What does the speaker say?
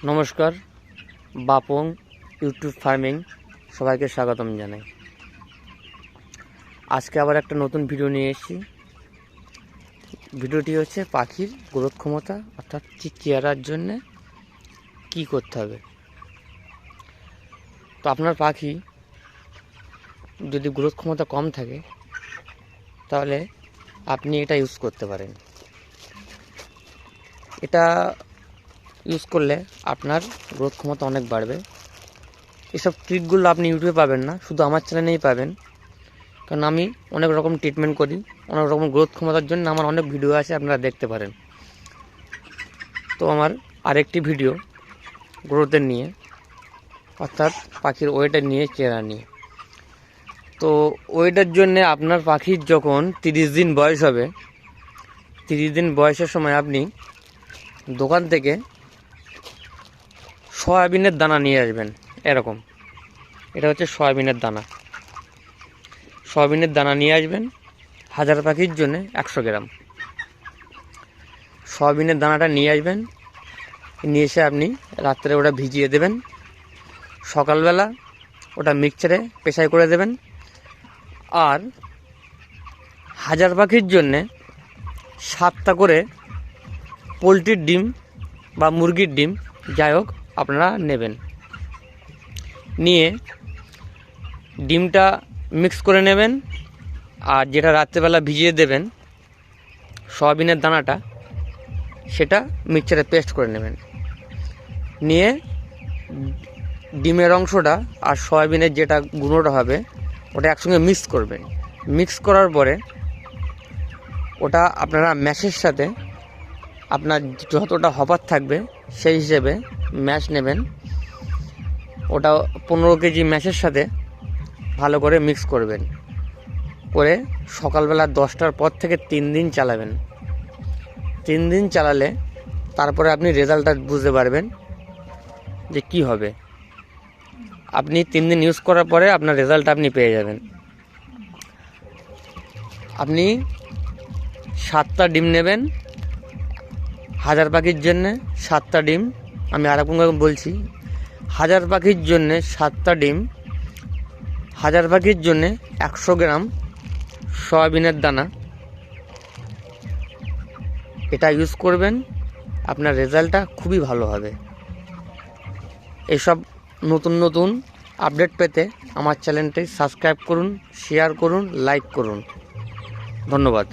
নমস্কার, বাপং YouTube farming সবাইকে স্বাগতম জানাই। আজকে আবার একটা নতুন ভিডিও নিয়ে এসেছি। ভিডিওটি হচ্ছে পাখির গ্রোথ ক্ষমতা অর্থাৎ চেয়ারার জন্য কি করতে হবে। তো আপনার পাখি যদি গ্রোথ ক্ষমতা কম থাকে তাহলে আপনি এটা ইউজ করতে পারেন। এটা ইউজ করলে আপনার গ্রোথ ক্ষমতা অনেক বাড়বে। এসব ট্রিটগুলো আপনি ইউটিউবে পাবেন না, শুধু আমার চ্যানেলেই পাবেন। কারণ আমি অনেক রকম ট্রিটমেন্ট করি, অনেক রকম গ্রোথ ক্ষমতার জন্য আমার অনেক ভিডিও আছে, আপনারা দেখতে পারেন। তো আমার আরেকটি ভিডিও গ্রোথের নিয়ে, অর্থাৎ পাখির ওয়েটের নিয়ে, চেহারা নিয়ে। তো ওয়েটের জন্যে আপনার পাখির যখন 30 দিন বয়স হবে, 30 দিন বয়সের সময় আপনি দোকান থেকে সয়াবিনের দানা নিয়ে আসবেন। এরকম, এটা হচ্ছে সয়াবিনের দানা। সয়াবিনের দানা নিয়ে আসবেন 1000 পাখির জন্য 100 গ্রাম। সয়াবিনের দানাটা নিয়ে আসবেন, নিয়ে এসে আপনি রাত্রে ওটা ভিজিয়ে দেবেন। সকালবেলা ওটা মিক্সচারে পেশাই করে দেবেন। আর 1000 পাখির জন্যে 7টা করে পোলট্রির ডিম বা মুরগির ডিম, যাই হোক আপনারা নেবেন। নিয়ে ডিমটা মিক্স করে নেবেন। আর যেটা রাত্রেবেলা ভিজিয়ে দেবেন সয়াবিনের দানাটা, সেটা মিক্সচারে পেস্ট করে নেবেন। নিয়ে ডিমের অংশটা আর সয়াবিনের যেটা গুঁড়োটা হবে ওটা একসঙ্গে মিক্স করবেন। মিক্স করার পরে ওটা আপনারা ম্যাশের সাথে, আপনার যতটা হপার থাকবে সেই হিসেবে ম্যাশ নেবেন। ওটা 15 কেজি ম্যাশের সাথে ভালো করে মিক্স করবেন। করে সকালবেলা 10টার পর থেকে 3 দিন চালাবেন। 3 দিন চালালে তারপরে আপনি রেজাল্টটা বুঝতে পারবেন যে কি হবে। আপনি 3 দিন ইউজ করার পরে আপনার রেজাল্ট আপনি পেয়ে যাবেন। আপনি 7টা ডিম নেবেন 1000 পাখির জন্যে। 7টা ডিম, আমি আরেকবার বলছি, 1000 পাখির জন্যে 7টা ডিম, 1000 পাখির জন্যে 100 গ্রাম সয়াবিনের দানা, এটা ইউজ করবেন। আপনার রেজাল্টটা খুবই ভালো হবে। এসব নতুন নতুন আপডেট পেতে আমার চ্যানেলটি সাবস্ক্রাইব করুন, শেয়ার করুন, লাইক করুন। ধন্যবাদ।